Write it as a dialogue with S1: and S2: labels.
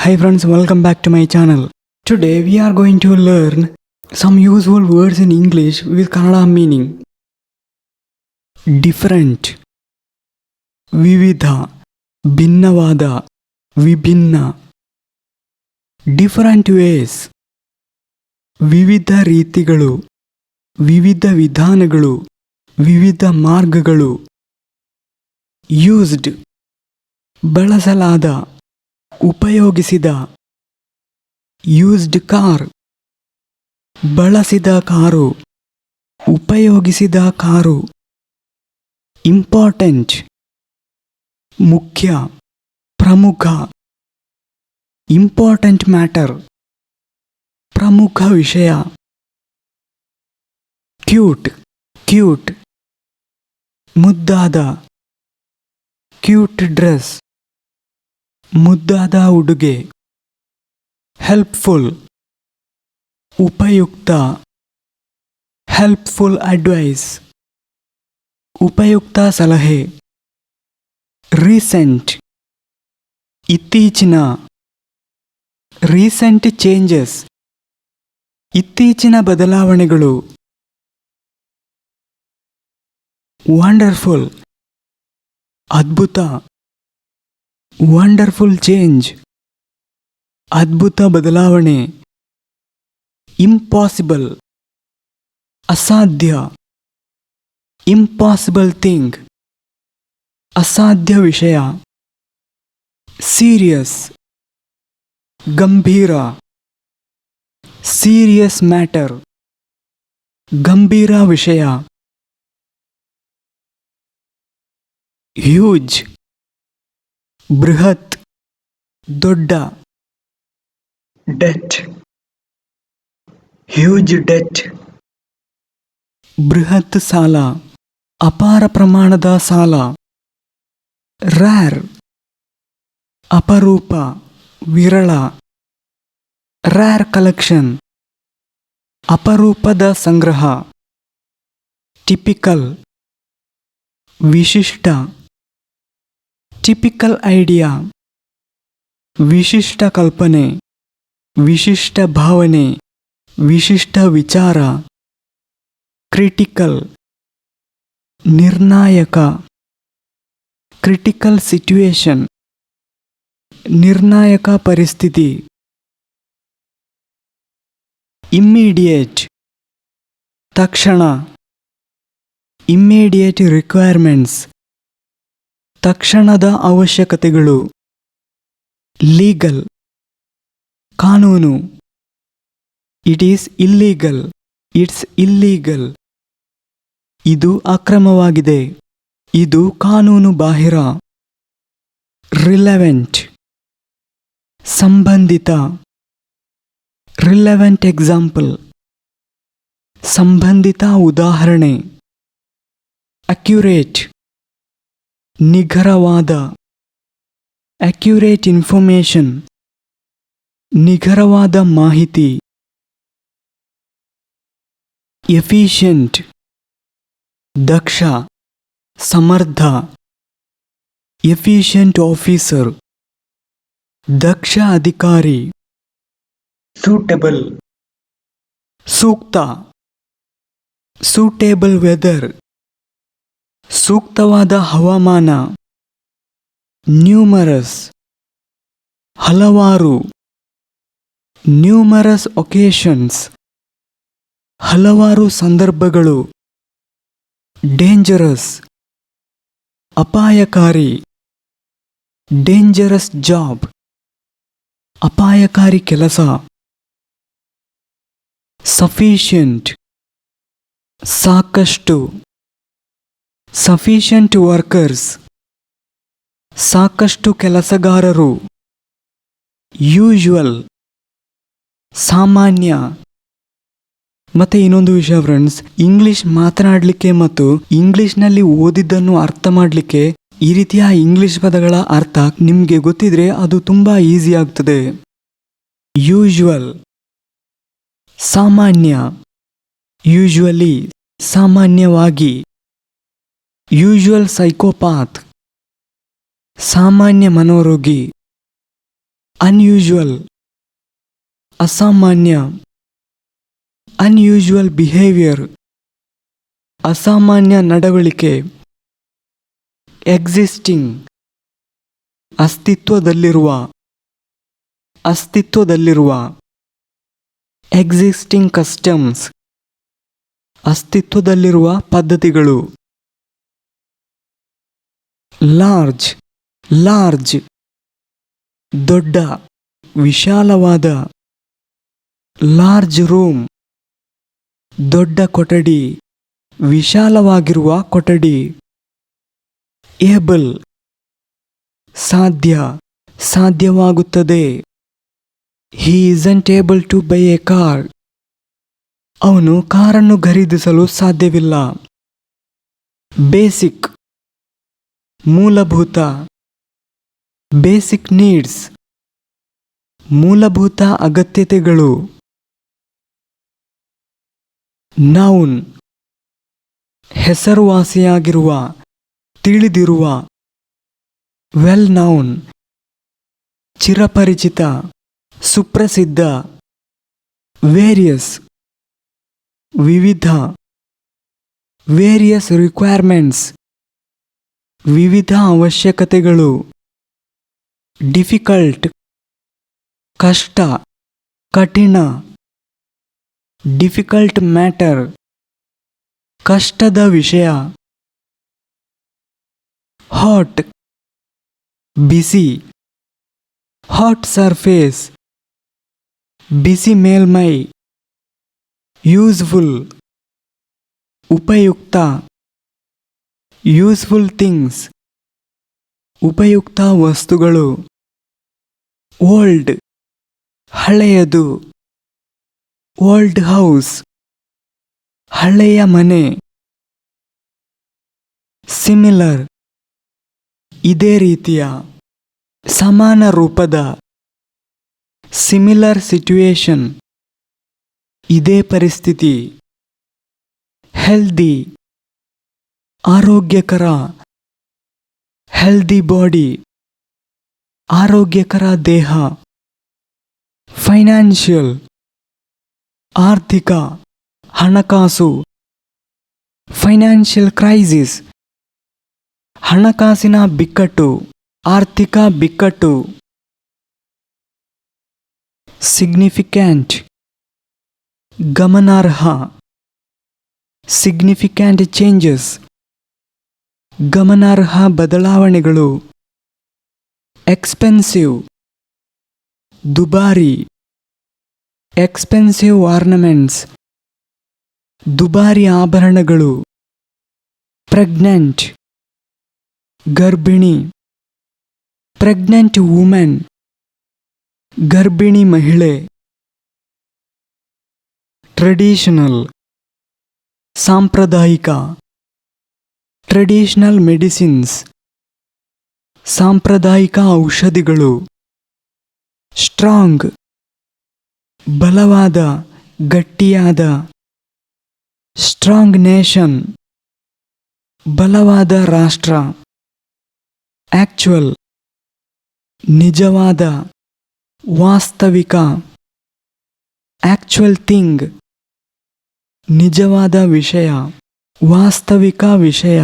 S1: Hi friends, welcome back to my channel. Today we are going to learn some useful words in English with Kannada meaning. Different, ವಿವಿಧ, ಭಿನ್ನವಾದ, ವಿಭಿನ್ನ. Different ways, ವಿವಿಧ ರೀತಿಗಳು, ವಿವಿಧ ವಿಧಾನಗಳು, ವಿವಿಧ ಮಾರ್ಗಗಳು. Used, ಬಳಸಲಾದ, ಉಪಯೋಗಿಸಿದ. ಯೂಸ್ಡ್ ಕಾರ್, ಬಳಸಿದ ಕಾರು, ಉಪಯೋಗಿಸಿದ ಕಾರು. ಇಂಪಾರ್ಟೆಂಟ್, ಮುಖ್ಯ, ಪ್ರಮುಖ. ಇಂಪಾರ್ಟೆಂಟ್ ಮ್ಯಾಟರ್, ಪ್ರಮುಖ ವಿಷಯ. ಕ್ಯೂಟ್, ಕ್ಯೂಟ್, ಮುದ್ದಾದ. ಕ್ಯೂಟ್ ಡ್ರೆಸ್, ಮುದ್ದಾದ ಉಡುಗೆ. ಹೆಲ್ಪ್ಫುಲ್, ಉಪಯುಕ್ತ. ಹೆಲ್ಪ್ಫುಲ್ ಅಡ್ವೈಸ್, ಉಪಯುಕ್ತ ಸಲಹೆ. ರೀಸೆಂಟ್, ಇತ್ತೀಚಿನ. ರೀಸೆಂಟ್ ಚೇಂಜಸ್, ಇತ್ತೀಚಿನ ಬದಲಾವಣೆಗಳು. ವಂಡರ್ಫುಲ್, ಅದ್ಭುತ. ವಂಡರ್ಫುಲ್ ಚೇಂಜ್, ಅದ್ಭುತ ಬದಲಾವಣೆ. ಇಂಪಾಸಿಬಲ್, ಅಸಾಧ್ಯ. ಇಂಪಾಸಿಬಲ್ ಥಿಂಗ್, ಅಸಾಧ್ಯ ವಿಷಯ. ಸೀರಿಯಸ್, ಗಂಭೀರ. ಸೀರಿಯಸ್ ಮ್ಯಾಟರ್, ಗಂಭೀರ ವಿಷಯ. ಹ್ಯೂಜ್, ಬೃಹತ್, ದೊಡ್ಡ. ಡೆಟ್, ಹ್ಯೂಜ್ ಡೆಟ್, ಬೃಹತ್ ಸಾಲ, ಅಪಾರ ಪ್ರಮಾಣದ ಸಾಲ. ರ್ಯಾರ್, ಅಪರೂಪ, ವಿರಳ. ರ್ಯಾರ್ ಕಲೆಕ್ಷನ್, ಅಪರೂಪದ ಸಂಗ್ರಹ. ಟಿಪಿಕಲ್, ವಿಶಿಷ್ಟ. ಟಿಪಿಕಲ್ ಐಡಿಯಾ, ವಿಶಿಷ್ಟ ಕಲ್ಪನೆ, ವಿಶಿಷ್ಟ ಭಾವನೆ, ವಿಶಿಷ್ಟ ವಿಚಾರ. ಕ್ರಿಟಿಕಲ್, ನಿರ್ಣಾಯಕ. ಕ್ರಿಟಿಕಲ್ ಸಿಟ್ಯುಯೇಷನ್, ನಿರ್ಣಾಯಕ ಪರಿಸ್ಥಿತಿ. ಇಮ್ಮಿಡಿಯೇಟ್, ತಕ್ಷಣ. ಇಮ್ಮಿಡಿಯೇಟ್ ರಿಕ್ವೈರ್ಮೆಂಟ್ಸ್, ತಕ್ಷಣದ ಅವಶ್ಯಕತೆಗಳು. ಲೀಗಲ್, ಕಾನೂನು. It is illegal, it's illegal. ಇದು ಅಕ್ರಮವಾಗಿದೆ, ಇದು ಕಾನೂನು ಬಾಹಿರ. ರಿಲೆವೆಂಟ್, ಸಂಬಂಧಿತ. ರಿಲೆವೆಂಟ್ ಎಕ್ಸಾಂಪಲ್, ಸಂಬಂಧಿತ ಉದಾಹರಣೆ. ಅಕ್ಯುರೇಟ್, ನಿಖರವಾದ. ಅಕ್ಯುರೇಟ್ ಇನ್ಫಾರ್ಮೇಷನ್, ನಿಖರವಾದ ಮಾಹಿತಿ. ಎಫಿಷಿಯಂಟ್, ದಕ್ಷ, ಸಮರ್ಥ. ಎಫಿಷಿಯಂಟ್ ಆಫೀಸರ್, ದಕ್ಷ ಅಧಿಕಾರಿ. ಸೂಟಬಲ್, ಸೂಕ್ತ. ಸೂಟೇಬಲ್ ವೆದರ್, ಸೂಕ್ತವಾದ ಹವಾಮಾನ. ನ್ಯೂಮರಸ್, ಹಲವಾರು. ನ್ಯೂಮರಸ್ ಒಕೇಶನ್ಸ್, ಹಲವಾರು ಸಂದರ್ಭಗಳು. ಡೇಂಜರಸ್, ಅಪಾಯಕಾರಿ. ಡೇಂಜರಸ್ ಜಾಬ್, ಅಪಾಯಕಾರಿ ಕೆಲಸ. ಸಫಿಷಿಯಂಟ್, ಸಾಕಷ್ಟು. ಸಫಿಷಿಯಂಟ್ ವರ್ಕರ್ಸ್, ಸಾಕಷ್ಟು ಕೆಲಸಗಾರರು. ಯೂಶುವಲ್, ಸಾಮಾನ್ಯ. ಮತ್ತೆ ಇನ್ನೊಂದು ವಿಷಯ ಫ್ರೆಂಡ್ಸ್, ಇಂಗ್ಲಿಷ್ ಮಾತನಾಡಲಿಕ್ಕೆ ಮತ್ತು ಇಂಗ್ಲಿಷ್ನಲ್ಲಿ ಓದಿದ್ದನ್ನು ಅರ್ಥ ಮಾಡಲಿಕ್ಕೆ ಈ ರೀತಿಯ ಇಂಗ್ಲಿಷ್ ಪದಗಳ ಅರ್ಥ ನಿಮಗೆ ಗೊತ್ತಿದ್ರೆ ಅದು ತುಂಬ ಈಸಿ ಆಗ್ತದೆ. ಯೂಶುವಲ್, ಸಾಮಾನ್ಯ. ಯೂಶುವಲಿ, ಸಾಮಾನ್ಯವಾಗಿ. ಯೂಶುವಲ್ ಸೈಕೋಪಾತ್, ಸಾಮಾನ್ಯ ಮನೋರೋಗಿ. ಅನ್ಯೂಶುವಲ್ ಅಸಾಮಾನ್ಯ, ಅನ್ಯೂಶುವಲ್ ಬಿಹೇವಿಯರ್ ಅಸಾಮಾನ್ಯ ನಡವಳಿಕೆ, ಎಕ್ಸಿಸ್ಟಿಂಗ್ ಅಸ್ತಿತ್ವದಲ್ಲಿರುವ, ಅಸ್ತಿತ್ವದಲ್ಲಿರುವ, ಎಕ್ಸಿಸ್ಟಿಂಗ್ ಕಸ್ಟಮ್ಸ್ ಅಸ್ತಿತ್ವದಲ್ಲಿರುವ ಪದ್ಧತಿಗಳು, ಲಾರ್ಜ್ ಲಾರ್ಜ್ ದೊಡ್ಡ ವಿಶಾಲವಾದ, ಲಾರ್ಜ್ ರೂಮ್ ದೊಡ್ಡ ಕೊಠಡಿ ವಿಶಾಲವಾಗಿರುವ ಕೊಠಡಿ, ಏಬಲ್ ಸಾಧ್ಯ ಸಾಧ್ಯವಾಗುತ್ತದೆ, he isn't able to buy a car ಅವನು ಕಾರನ್ನು ಖರೀದಿಸಲು ಸಾಧ್ಯವಿಲ್ಲ, ಬೇಸಿಕ್ ಮೂಲಭೂತ, ಬೇಸಿಕ್ ನೀಡ್ಸ್ ಮೂಲಭೂತ ಅಗತ್ಯತೆಗಳು, ನೌನ್ ಹೆಸರುವಾಸಿಯಾಗಿರುವ ತಿಳಿದಿರುವ, ವೆಲ್ ನೌನ್ ಚಿರಪರಿಚಿತ ಸುಪ್ರಸಿದ್ಧ, ವೇರಿಯಸ್ ವಿವಿಧ, ವೇರಿಯಸ್ ರಿಕ್ವೈರ್ಮೆಂಟ್ಸ್ ವಿವಿಧ ಅವಶ್ಯಕತೆಗಳು, ಡಿಫಿಕಲ್ಟ್ ಕಷ್ಟ ಕಠಿಣ, ಡಿಫಿಕಲ್ಟ್ ಮ್ಯಾಟರ್ ಕಷ್ಟದ ವಿಷಯ, ಹಾಟ್ ಬಿಸಿ, ಹಾಟ್ ಸರ್ಫೇಸ್ ಬಿಸಿ ಮೇಲ್ಮೈ, ಯೂಸ್ಫುಲ್ ಉಪಯುಕ್ತ, ಯೂಸ್ಫುಲ್ ಥಿಂಗ್ಸ್ ಉಪಯುಕ್ತ ವಸ್ತುಗಳು, ಓಲ್ಡ್ ಹಳೆಯದು, ಓಲ್ಡ್ ಹೌಸ್ ಹಳೆಯ ಮನೆ, ಸಿಮಿಲರ್ ಇದೇ ರೀತಿಯ ಸಮಾನ ರೂಪದ, ಸಿಮಿಲರ್ ಸಿಟ್ಯುಯೇಷನ್ ಇದೇ ಪರಿಸ್ಥಿತಿ, ಹೆಲ್ದಿ ಆರೋಗ್ಯಕರ, ಹೆಲ್ದಿ ಬಾಡಿ ಆರೋಗ್ಯಕರ ದೇಹ, ಫೈನಾನ್ಷಿಯಲ್ ಆರ್ಥಿಕ ಹಣಕಾಸು, ಫೈನಾನ್ಷಿಯಲ್ ಕ್ರೈಸಿಸ್ ಹಣಕಾಸಿನ ಬಿಕ್ಕಟ್ಟು ಆರ್ಥಿಕ ಬಿಕ್ಕಟ್ಟು, ಸಿಗ್ನಿಫಿಕ್ಯಾಂಟ್ ಗಮನಾರ್ಹ, ಸಿಗ್ನಿಫಿಕ್ಯಾಂಟ್ ಚೇಂಜಸ್ ಗಮನಾರ್ಹ ಬದಲಾವಣೆಗಳು, ಎಕ್ಸ್ಪೆನ್ಸಿವ್ ದುಬಾರಿ, ಎಕ್ಸ್ಪೆನ್ಸಿವ್ ಆರ್ನಮೆಂಟ್ಸ್ ದುಬಾರಿ ಆಭರಣಗಳು, ಪ್ರೆಗ್ನೆಂಟ್ ಗರ್ಭಿಣಿ, ಪ್ರೆಗ್ನೆಂಟ್ ವುಮೆನ್ ಗರ್ಭಿಣಿ ಮಹಿಳೆ, ಟ್ರೆಡಿಷನಲ್ ಸಾಂಪ್ರದಾಯಿಕ, ಟ್ರೆಡಿಷನಲ್ ಮೆಡಿಸಿನ್ಸ್ ಸಾಂಪ್ರದಾಯಿಕ ಔಷಧಿಗಳು, ಸ್ಟ್ರಾಂಗ್ ಬಲವಾದ ಗಟ್ಟಿಯಾದ, ಸ್ಟ್ರಾಂಗ್ ನೇಷನ್ ಬಲವಾದ ರಾಷ್ಟ್ರ, ಆಕ್ಚುಯಲ್ ನಿಜವಾದ ವಾಸ್ತವಿಕ, ಆಕ್ಚುಯಲ್ ಥಿಂಗ್ ನಿಜವಾದ ವಿಷಯ ವಾಸ್ತವಿಕ ವಿಷಯ.